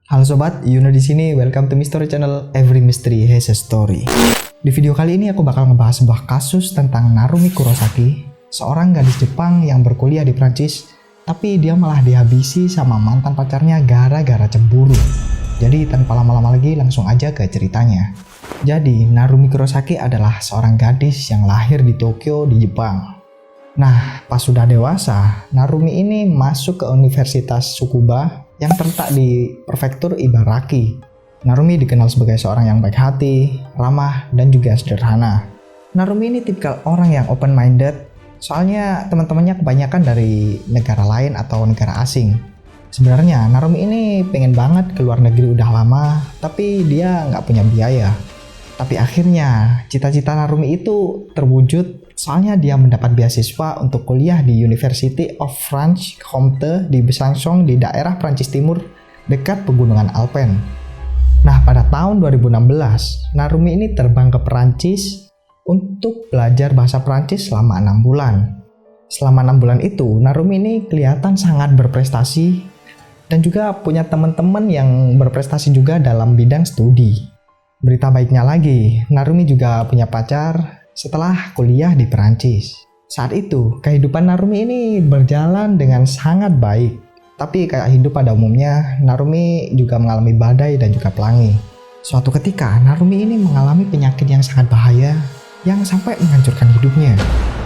Halo sobat, Yuno di sini. Welcome to Mystery Channel. Every mystery has a story. Di video kali ini aku bakal ngebahas sebuah kasus tentang Narumi Kurosaki, seorang gadis Jepang yang berkuliah di Prancis, tapi dia malah dihabisi sama mantan pacarnya gara-gara cemburu. Jadi tanpa lama-lama lagi langsung aja ke ceritanya. Jadi Narumi Kurosaki adalah seorang gadis yang lahir di Tokyo di Jepang. Nah, pas sudah dewasa, Narumi ini masuk ke Universitas Tsukuba yang terletak di prefektur Ibaraki. Narumi dikenal sebagai seorang yang baik hati, ramah, dan juga sederhana. Narumi ini tipikal orang yang open-minded, soalnya teman-temannya kebanyakan dari negara lain atau negara asing. Sebenarnya Narumi ini pengen banget ke luar negeri udah lama, tapi dia nggak punya biaya. Tapi akhirnya cita-cita Narumi itu terwujud, soalnya dia mendapat beasiswa untuk kuliah di University of France Comte di Besançon di daerah Prancis Timur dekat pegunungan Alpen. Nah, pada tahun 2016, Narumi ini terbang ke Prancis untuk belajar bahasa Prancis selama 6 bulan. Selama 6 bulan itu, Narumi ini kelihatan sangat berprestasi dan juga punya teman-teman yang berprestasi juga dalam bidang studi. Berita baiknya lagi, Narumi juga punya pacar setelah kuliah di Perancis. Saat itu, kehidupan Narumi ini berjalan dengan sangat baik. Tapi kayak hidup pada umumnya, Narumi juga mengalami badai dan juga pelangi. Suatu ketika, Narumi ini mengalami penyakit yang sangat bahaya yang sampai menghancurkan hidupnya.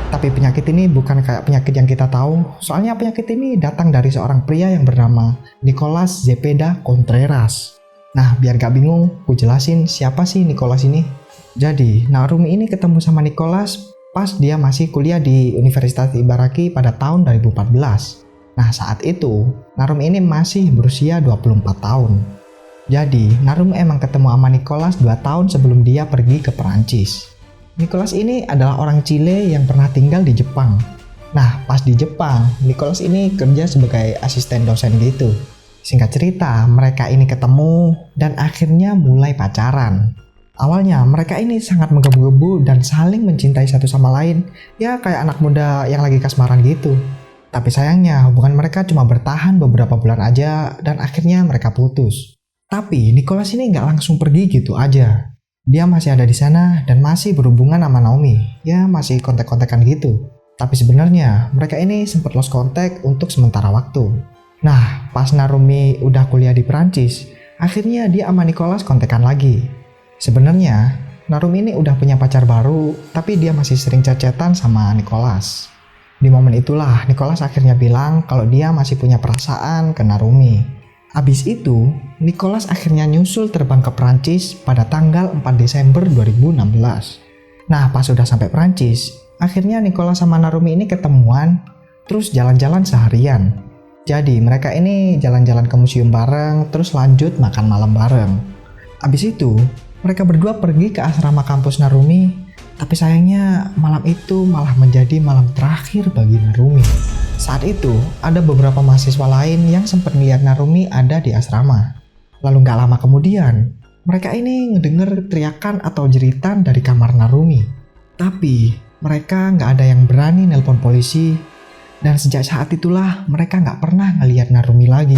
Tapi penyakit ini bukan kayak penyakit yang kita tahu, soalnya penyakit ini datang dari seorang pria yang bernama Nicolas Zepeda Contreras. Nah, biar gak bingung, aku jelasin siapa sih Nicolas ini. Jadi, Narumi ini ketemu sama Nicolas pas dia masih kuliah di Universitas Ibaraki pada tahun 2014. Nah, saat itu, Narumi ini masih berusia 24 tahun. Jadi, Narumi emang ketemu sama Nicolas 2 tahun sebelum dia pergi ke Perancis. Nicolas ini adalah orang Chile yang pernah tinggal di Jepang. Nah, pas di Jepang, Nicolas ini kerja sebagai asisten dosen gitu. Singkat cerita, mereka ini ketemu dan akhirnya mulai pacaran. Awalnya mereka ini sangat menggebu-gebu dan saling mencintai satu sama lain. Ya kayak anak muda yang lagi kasmaran gitu. Tapi sayangnya hubungan mereka cuma bertahan beberapa bulan aja dan akhirnya mereka putus. Tapi Nicolas ini nggak langsung pergi gitu aja. Dia masih ada di sana dan masih berhubungan sama Naomi. Ya masih kontak-kontakan gitu. Tapi sebenarnya mereka ini sempat lost contact untuk sementara waktu. Nah, pas Narumi udah kuliah di Perancis, akhirnya dia sama Nicolas kontekan lagi. Sebenarnya, Narumi ini udah punya pacar baru, tapi dia masih sering chat-chatan sama Nicolas. Di momen itulah, Nicolas akhirnya bilang kalau dia masih punya perasaan ke Narumi. Abis itu, Nicolas akhirnya nyusul terbang ke Perancis pada tanggal 4 Desember 2016. Nah, pas sudah sampai Perancis, akhirnya Nicolas sama Narumi ini ketemuan, terus jalan-jalan seharian. Jadi mereka ini jalan-jalan ke museum bareng, terus lanjut makan malam bareng. Abis itu, mereka berdua pergi ke asrama kampus Narumi, tapi sayangnya malam itu malah menjadi malam terakhir bagi Narumi. Saat itu, ada beberapa mahasiswa lain yang sempat melihat Narumi ada di asrama. Lalu gak lama kemudian, mereka ini ngedenger teriakan atau jeritan dari kamar Narumi. Tapi, mereka gak ada yang berani nelpon polisi. Dan sejak saat itulah mereka nggak pernah ngelihat Narumi lagi.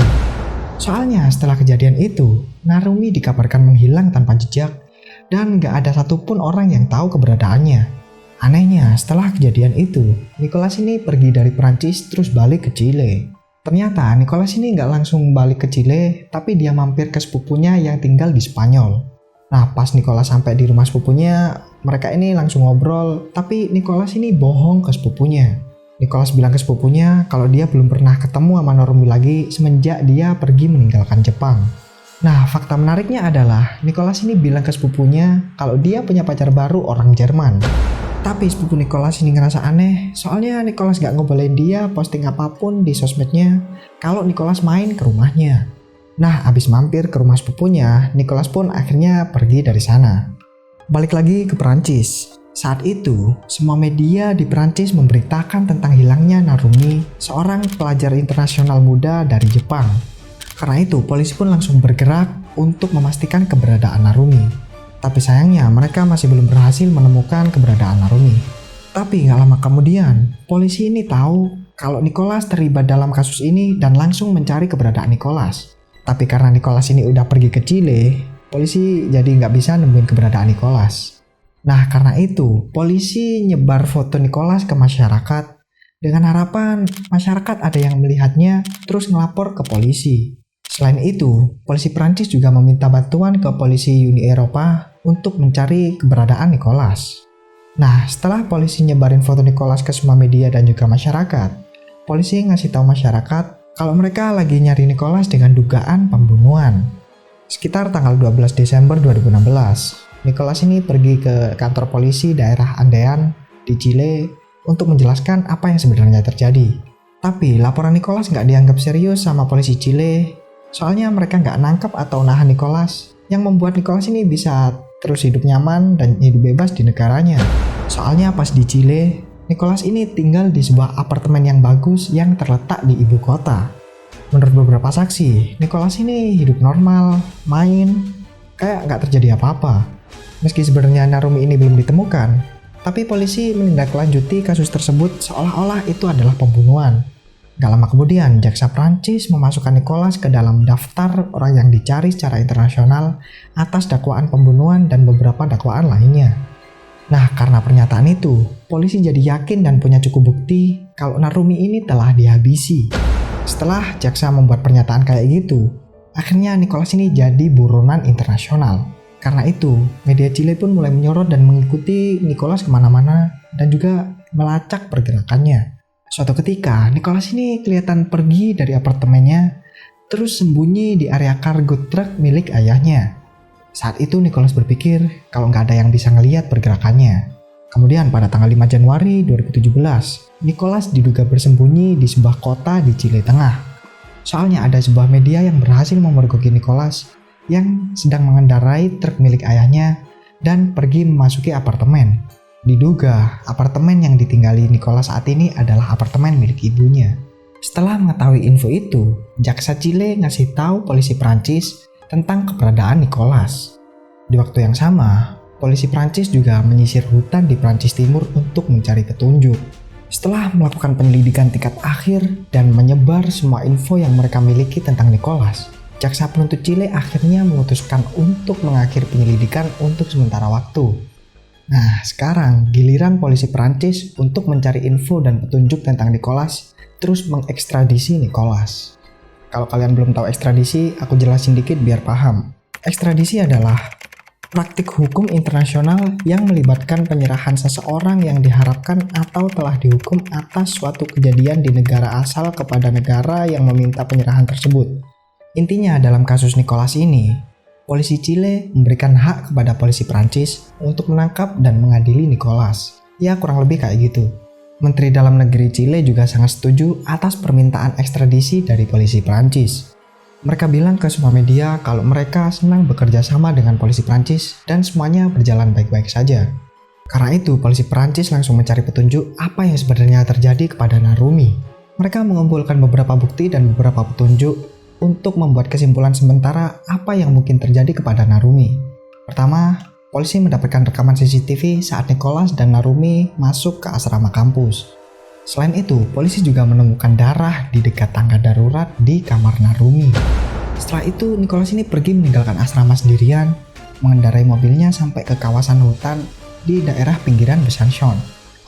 Soalnya setelah kejadian itu, Narumi dikabarkan menghilang tanpa jejak dan nggak ada satupun orang yang tahu keberadaannya. Anehnya setelah kejadian itu, Nicolas ini pergi dari Perancis terus balik ke Chile. Ternyata Nicolas ini nggak langsung balik ke Chile, tapi dia mampir ke sepupunya yang tinggal di Spanyol. Nah, pas Nicolas sampai di rumah sepupunya, mereka ini langsung ngobrol, tapi Nicolas ini bohong ke sepupunya. Nicolas bilang ke sepupunya kalau dia belum pernah ketemu sama Narumi lagi semenjak dia pergi meninggalkan Jepang. Nah, fakta menariknya adalah Nicolas ini bilang ke sepupunya kalau dia punya pacar baru orang Jerman. Tapi sepupu Nicolas ini ngerasa aneh, soalnya Nicolas gak ngebolehin dia posting apapun di sosmednya kalau Nicolas main ke rumahnya. Nah, abis mampir ke rumah sepupunya, Nicolas pun akhirnya pergi dari sana. Balik lagi ke Perancis. Saat itu, semua media di Perancis memberitakan tentang hilangnya Narumi, seorang pelajar internasional muda dari Jepang. Karena itu, polisi pun langsung bergerak untuk memastikan keberadaan Narumi. Tapi sayangnya, mereka masih belum berhasil menemukan keberadaan Narumi. Tapi gak lama kemudian, polisi ini tahu kalau Nicolas terlibat dalam kasus ini dan langsung mencari keberadaan Nicolas. Tapi karena Nicholas ini udah pergi ke Chile, polisi jadi nggak bisa nemuin keberadaan Nicholas. Nah, karena itu, polisi nyebar foto Nicholas ke masyarakat dengan harapan masyarakat ada yang melihatnya terus ngelapor ke polisi. Selain itu, polisi Prancis juga meminta bantuan ke polisi Uni Eropa untuk mencari keberadaan Nicholas. Nah, setelah polisi nyebarin foto Nicholas ke semua media dan juga masyarakat, polisi ngasih tahu masyarakat kalau mereka lagi nyari Nicholas dengan dugaan pembunuhan. Sekitar tanggal 12 Desember 2016, Nicholas ini pergi ke kantor polisi daerah Andean di Chile untuk menjelaskan apa yang sebenarnya terjadi. Tapi laporan Nicholas nggak dianggap serius sama polisi Chile, soalnya mereka nggak nangkap atau nahan Nicholas, yang membuat Nicholas ini bisa terus hidup nyaman dan hidup bebas di negaranya. Soalnya pas di Chile, Nicholas ini tinggal di sebuah apartemen yang bagus yang terletak di ibu kota. Menurut beberapa saksi, Nicholas ini hidup normal, main, kayak nggak terjadi apa-apa. Meski sebenarnya Narumi ini belum ditemukan, tapi polisi menindaklanjuti kasus tersebut seolah-olah itu adalah pembunuhan. Gak lama kemudian, jaksa Prancis memasukkan Nicholas ke dalam daftar orang yang dicari secara internasional atas dakwaan pembunuhan dan beberapa dakwaan lainnya. Nah, karena pernyataan itu, polisi jadi yakin dan punya cukup bukti kalau Narumi ini telah dihabisi. Setelah jaksa membuat pernyataan kayak gitu, akhirnya Nicholas ini jadi buronan internasional. Karena itu, media Chile pun mulai menyorot dan mengikuti Nicholas kemana-mana dan juga melacak pergerakannya. Suatu ketika, Nicholas ini kelihatan pergi dari apartemennya, terus sembunyi di area cargo truck milik ayahnya. Saat itu Nicholas berpikir kalau nggak ada yang bisa ngelihat pergerakannya. Kemudian pada tanggal 5 Januari 2017, Nicholas diduga bersembunyi di sebuah kota di Chile Tengah. Soalnya ada sebuah media yang berhasil memergoki Nicholas yang sedang mengendarai truk milik ayahnya dan pergi memasuki apartemen. Diduga apartemen yang ditinggali Nicholas saat ini adalah apartemen milik ibunya. Setelah mengetahui info itu, jaksa Chile ngasih tahu polisi Prancis tentang keberadaan Nicholas. Di waktu yang sama, polisi Prancis juga menyisir hutan di Prancis Timur untuk mencari petunjuk. Setelah melakukan penyelidikan tingkat akhir dan menyebar semua info yang mereka miliki tentang Nicholas, jaksa penuntut Chile akhirnya memutuskan untuk mengakhiri penyelidikan untuk sementara waktu. Nah, sekarang giliran polisi Prancis untuk mencari info dan petunjuk tentang Nicholas, terus mengekstradisi Nicholas. Kalau kalian belum tahu ekstradisi, aku jelasin dikit biar paham. Ekstradisi adalah praktik hukum internasional yang melibatkan penyerahan seseorang yang diharapkan atau telah dihukum atas suatu kejadian di negara asal kepada negara yang meminta penyerahan tersebut. Intinya dalam kasus Nicholas ini, polisi Chile memberikan hak kepada polisi Prancis untuk menangkap dan mengadili Nicholas. Ya kurang lebih kayak gitu. Menteri Dalam Negeri Chile juga sangat setuju atas permintaan ekstradisi dari polisi Prancis. Mereka bilang ke semua media kalau mereka senang bekerja sama dengan polisi Prancis dan semuanya berjalan baik-baik saja. Karena itu, polisi Prancis langsung mencari petunjuk apa yang sebenarnya terjadi kepada Narumi. Mereka mengumpulkan beberapa bukti dan beberapa petunjuk untuk membuat kesimpulan sementara apa yang mungkin terjadi kepada Narumi. Pertama, polisi mendapatkan rekaman CCTV saat Nicholas dan Narumi masuk ke asrama kampus. Selain itu, polisi juga menemukan darah di dekat tangga darurat di kamar Narumi. Setelah itu, Nicholas ini pergi meninggalkan asrama sendirian, mengendarai mobilnya sampai ke kawasan hutan di daerah pinggiran Besançon.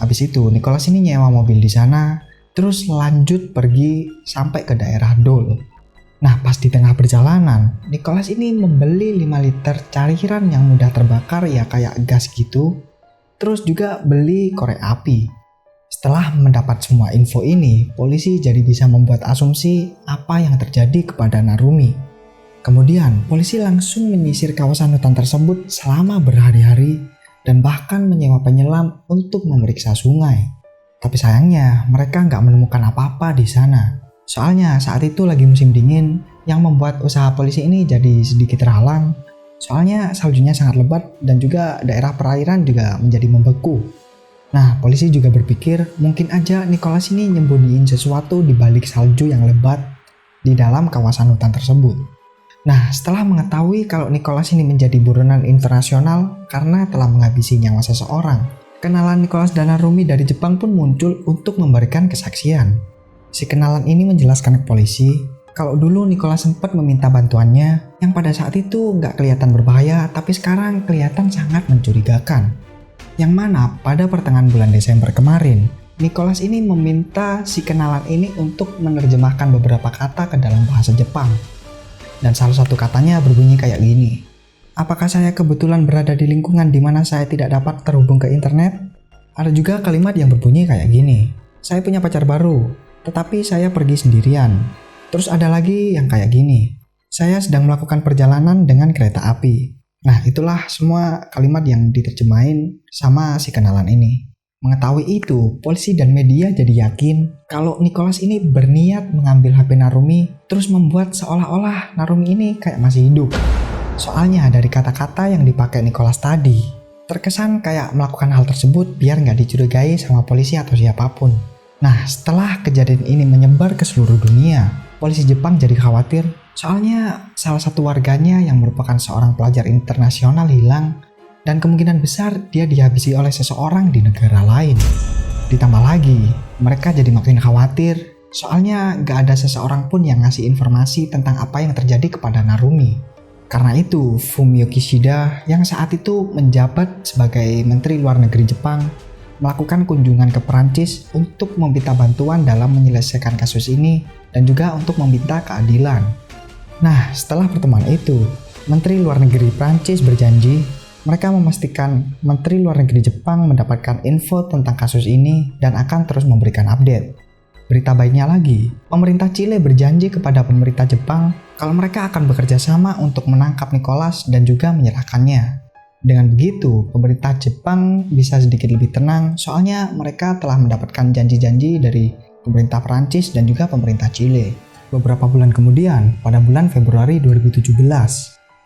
Habis itu, Nicholas ini nyewa mobil di sana, terus lanjut pergi sampai ke daerah Dole. Nah, pas di tengah perjalanan, Nicholas ini membeli 5 liter cairan yang mudah terbakar ya kayak gas gitu. Terus juga beli korek api. Setelah mendapat semua info ini, polisi jadi bisa membuat asumsi apa yang terjadi kepada Narumi. Kemudian, polisi langsung menyisir kawasan hutan tersebut selama berhari-hari dan bahkan menyewa penyelam untuk memeriksa sungai. Tapi sayangnya, mereka nggak menemukan apa-apa di sana. Soalnya saat itu lagi musim dingin yang membuat usaha polisi ini jadi sedikit terhalang. Soalnya saljunya sangat lebat dan juga daerah perairan juga menjadi membeku. Nah, polisi juga berpikir mungkin aja Nicholas ini nyembunyiin sesuatu di balik salju yang lebat di dalam kawasan hutan tersebut. Nah, setelah mengetahui kalau Nicholas ini menjadi buronan internasional karena telah menghabisi nyawa seseorang, kenalan Nicholas dan Narumi dari Jepang pun muncul untuk memberikan kesaksian. Si kenalan ini menjelaskan ke polisi Kalau dulu Nicholas sempat meminta bantuannya, yang pada saat itu nggak kelihatan berbahaya, tapi sekarang kelihatan sangat mencurigakan. Yang mana pada pertengahan bulan Desember kemarin, Nicholas ini meminta si kenalan ini untuk menerjemahkan beberapa kata ke dalam bahasa Jepang. Dan salah satu katanya berbunyi kayak gini. Apakah saya kebetulan berada di lingkungan di mana saya tidak dapat terhubung ke internet? Ada juga kalimat yang berbunyi kayak gini. Saya punya pacar baru, tetapi saya pergi sendirian. Terus ada lagi yang kayak gini. Saya sedang melakukan perjalanan dengan kereta api. Nah, itulah semua kalimat yang diterjemahin sama si kenalan ini. Mengetahui itu, polisi dan media jadi yakin kalau Nicholas ini berniat mengambil HP Narumi terus membuat seolah-olah Narumi ini kayak masih hidup. Soalnya dari kata-kata yang dipakai Nicholas tadi, terkesan kayak melakukan hal tersebut biar nggak dicurigai sama polisi atau siapapun. Nah, setelah kejadian ini menyebar ke seluruh dunia, polisi Jepang jadi khawatir soalnya salah satu warganya yang merupakan seorang pelajar internasional hilang dan kemungkinan besar dia dihabisi oleh seseorang di negara lain. Ditambah lagi, mereka jadi makin khawatir soalnya gak ada seseorang pun yang ngasih informasi tentang apa yang terjadi kepada Narumi. Karena itu, Fumio Kishida yang saat itu menjabat sebagai Menteri Luar Negeri Jepang melakukan kunjungan ke Perancis untuk meminta bantuan dalam menyelesaikan kasus ini dan juga untuk meminta keadilan. Nah, setelah pertemuan itu, Menteri Luar Negeri Prancis berjanji mereka memastikan Menteri Luar Negeri Jepang mendapatkan info tentang kasus ini dan akan terus memberikan update. Berita baiknya lagi, pemerintah Chile berjanji kepada pemerintah Jepang kalau mereka akan bekerja sama untuk menangkap Nicholas dan juga menyerahkannya. Dengan begitu, pemerintah Jepang bisa sedikit lebih tenang soalnya mereka telah mendapatkan janji-janji dari pemerintah Prancis dan juga pemerintah Chile. Beberapa bulan kemudian, pada bulan Februari 2017,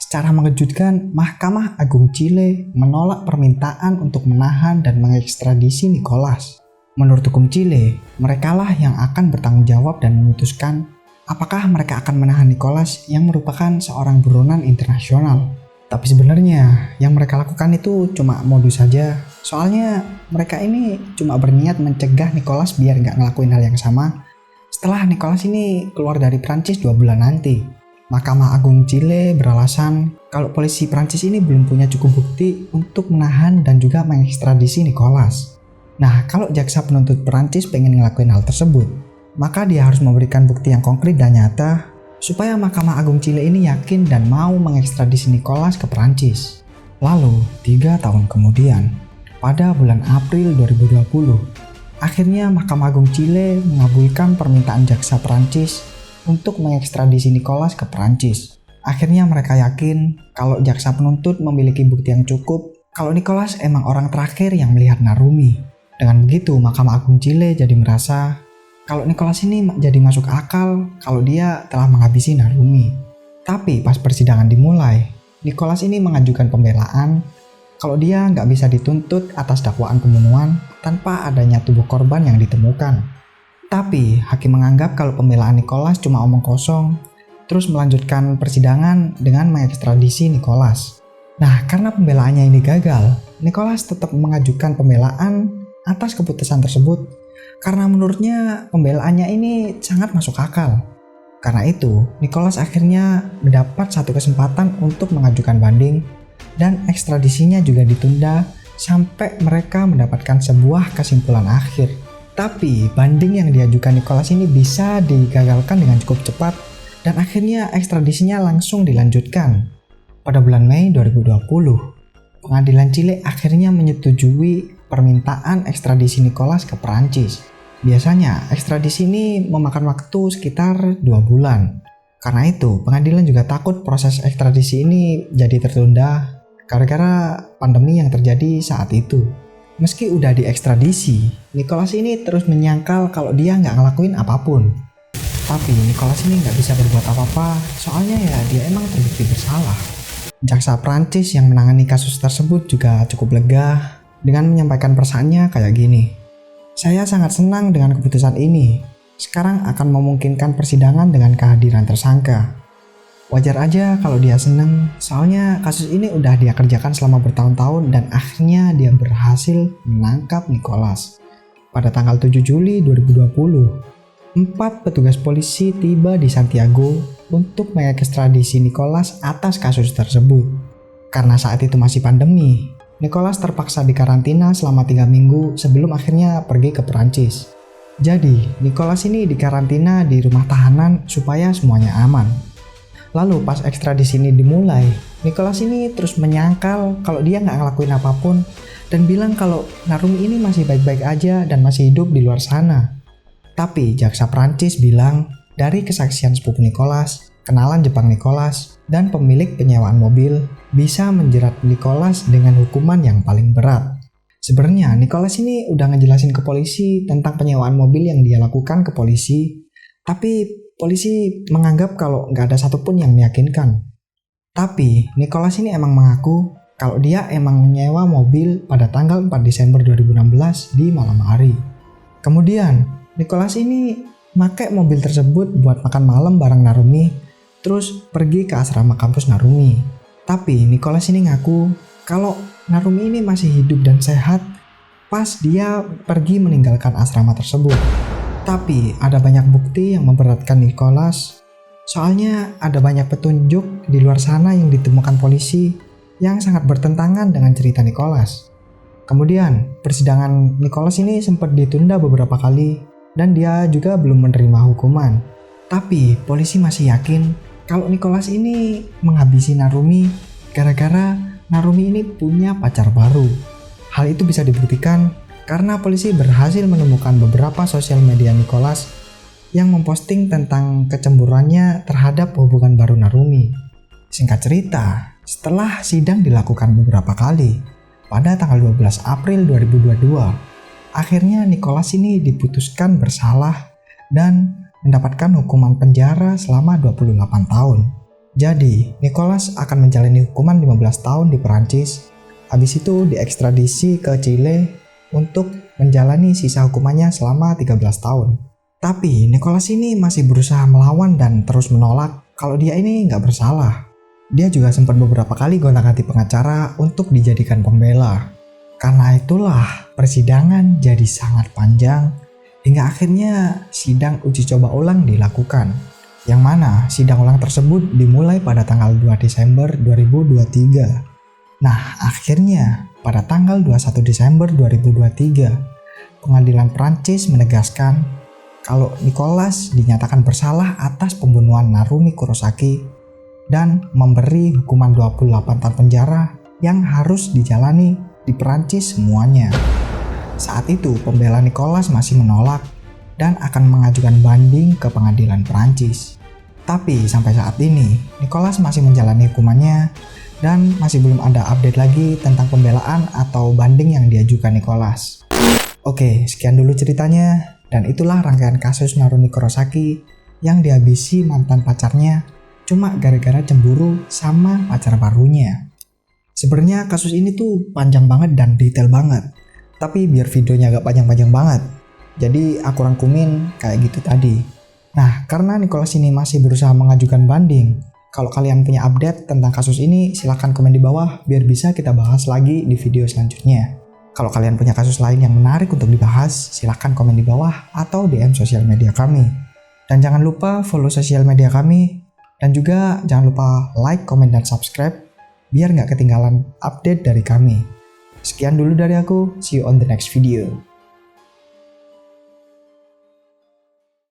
secara mengejutkan, Mahkamah Agung Chile menolak permintaan untuk menahan dan mengekstradisi Nicholas. Menurut hukum Chile, merekalah yang akan bertanggung jawab dan memutuskan apakah mereka akan menahan Nicholas yang merupakan seorang buronan internasional. Tapi sebenarnya yang mereka lakukan itu cuma modus saja. Soalnya mereka ini cuma berniat mencegah Nicholas biar nggak ngelakuin hal yang sama setelah Nicholas ini keluar dari Prancis 2 bulan nanti. Mahkamah Agung Chile beralasan kalau polisi Prancis ini belum punya cukup bukti untuk menahan dan juga mengekstradisi Nicholas. Nah, kalau jaksa penuntut Prancis pengen ngelakuin hal tersebut, maka dia harus memberikan bukti yang konkret dan nyata supaya Mahkamah Agung Chile ini yakin dan mau mengekstradisi Nicholas ke Prancis. Lalu, 3 tahun kemudian, pada bulan April 2020, akhirnya Mahkamah Agung Chile mengabulkan permintaan jaksa Prancis untuk mengekstradisi Nicholas ke Prancis. Akhirnya mereka yakin kalau jaksa penuntut memiliki bukti yang cukup kalau Nicholas emang orang terakhir yang melihat Narumi. Dengan begitu, Mahkamah Agung Chile jadi merasa kalau Nicholas ini jadi masuk akal kalau dia telah menghabisi Narumi. Tapi pas persidangan dimulai, Nicholas ini mengajukan pembelaan kalau dia nggak bisa dituntut atas dakwaan pembunuhan tanpa adanya tubuh korban yang ditemukan. Tapi hakim menganggap kalau pembelaan Nicholas cuma omong kosong, terus melanjutkan persidangan dengan mengekstradisi Nicholas. Nah, karena pembelaannya ini gagal, Nicholas tetap mengajukan pembelaan atas keputusan tersebut karena menurutnya pembelaannya ini sangat masuk akal. Karena itu, Nicholas akhirnya mendapat satu kesempatan untuk mengajukan banding dan ekstradisinya juga ditunda sampai mereka mendapatkan sebuah kesimpulan akhir. Tapi banding yang diajukan Nicholas ini bisa digagalkan dengan cukup cepat dan akhirnya ekstradisinya langsung dilanjutkan. Pada bulan Mei 2020, pengadilan Chile akhirnya menyetujui permintaan ekstradisi Nicholas ke Perancis. Biasanya ekstradisi ini memakan waktu sekitar 2 bulan. Karena itu, pengadilan juga takut proses ekstradisi ini jadi tertunda gara-gara pandemi yang terjadi saat itu. Meski udah diekstradisi, Nicholas ini terus menyangkal kalau dia nggak ngelakuin apapun. Tapi Nicholas ini nggak bisa berbuat apa-apa, soalnya ya dia emang terbukti bersalah. Jaksa Prancis yang menangani kasus tersebut juga cukup lega dengan menyampaikan perasaannya kayak gini. Saya sangat senang dengan keputusan ini. Sekarang akan memungkinkan persidangan dengan kehadiran tersangka. Wajar aja kalau dia senang, soalnya kasus ini udah dia kerjakan selama bertahun-tahun dan akhirnya dia berhasil menangkap Nicholas. Pada tanggal 7 Juli 2020, 4 petugas polisi tiba di Santiago untuk mengekstradisi Nicholas atas kasus tersebut. Karena saat itu masih pandemi, Nicholas terpaksa dikarantina selama 3 minggu sebelum akhirnya pergi ke Perancis. Jadi, Nicholas ini dikarantina di rumah tahanan supaya semuanya aman. Lalu pas ekstradisi ini dimulai, Nicholas ini terus menyangkal kalau dia nggak ngelakuin apapun dan bilang kalau Narumi ini masih baik-baik aja dan masih hidup di luar sana. Tapi jaksa Prancis bilang dari kesaksian sepupu Nicholas, kenalan Jepang Nicholas, dan pemilik penyewaan mobil bisa menjerat Nicholas dengan hukuman yang paling berat. Sebenarnya Nicholas ini udah ngejelasin ke polisi tentang penyewaan mobil yang dia lakukan ke polisi, tapi polisi menganggap kalau nggak ada satupun yang meyakinkan. Tapi Nicholas ini emang mengaku kalau dia emang menyewa mobil pada tanggal 4 Desember 2016 di malam hari. Kemudian Nicholas ini pakai mobil tersebut buat makan malam bareng Narumi, terus pergi ke asrama kampus Narumi. Tapi Nicholas ini ngaku kalau Narumi ini masih hidup dan sehat pas dia pergi meninggalkan asrama tersebut. Tapi ada banyak bukti yang memberatkan Nicholas, soalnya ada banyak petunjuk di luar sana yang ditemukan polisi yang sangat bertentangan dengan cerita Nicholas. Kemudian persidangan Nicholas ini sempat ditunda beberapa kali dan dia juga belum menerima hukuman. Tapi polisi masih yakin kalau Nicholas ini menghabisi Narumi gara-gara Narumi ini punya pacar baru. Hal itu bisa dibuktikan karena polisi berhasil menemukan beberapa sosial media Nicholas yang memposting tentang kecemburuannya terhadap hubungan baru Narumi. Singkat cerita, setelah sidang dilakukan beberapa kali, pada tanggal 12 April 2022, akhirnya Nicholas ini diputuskan bersalah dan mendapatkan hukuman penjara selama 28 tahun. Jadi, Nicholas akan menjalani hukuman 15 tahun di Perancis. Habis itu diekstradisi ke Chile untuk menjalani sisa hukumannya selama 13 tahun. Tapi Nicholas ini masih berusaha melawan dan terus menolak kalau dia ini nggak bersalah. Dia juga sempat beberapa kali gonta-ganti pengacara untuk dijadikan pembela. Karena itulah persidangan jadi sangat panjang hingga akhirnya sidang uji coba ulang dilakukan. Yang mana sidang ulang tersebut dimulai pada tanggal 2 Desember 2023. Nah, akhirnya pada tanggal 21 Desember 2023, pengadilan Prancis menegaskan kalau Nicholas dinyatakan bersalah atas pembunuhan Narumi Kurosaki dan memberi hukuman 28 tahun penjara yang harus dijalani di Perancis semuanya. Saat itu pembela Nicholas masih menolak dan akan mengajukan banding ke pengadilan Perancis. Tapi sampai saat ini Nicholas masih menjalani hukumannya dan masih belum ada update lagi tentang pembelaan atau banding yang diajukan Nicholas. Oke, sekian dulu ceritanya dan itulah rangkaian kasus Narumi Kurosaki yang dihabisi mantan pacarnya cuma gara-gara cemburu sama pacar barunya. Sebenarnya kasus ini tuh panjang banget dan detail banget. Tapi biar videonya agak panjang-panjang banget, jadi aku rangkumin kayak gitu tadi. Nah, karena Nicholas ini masih berusaha mengajukan banding, kalau kalian punya update tentang kasus ini, silahkan komen di bawah biar bisa kita bahas lagi di video selanjutnya. Kalau kalian punya kasus lain yang menarik untuk dibahas, silahkan komen di bawah atau DM sosial media kami. Dan jangan lupa follow sosial media kami, dan juga jangan lupa like, komen, dan subscribe biar nggak ketinggalan update dari kami. Sekian dulu dari aku, see you on the next video.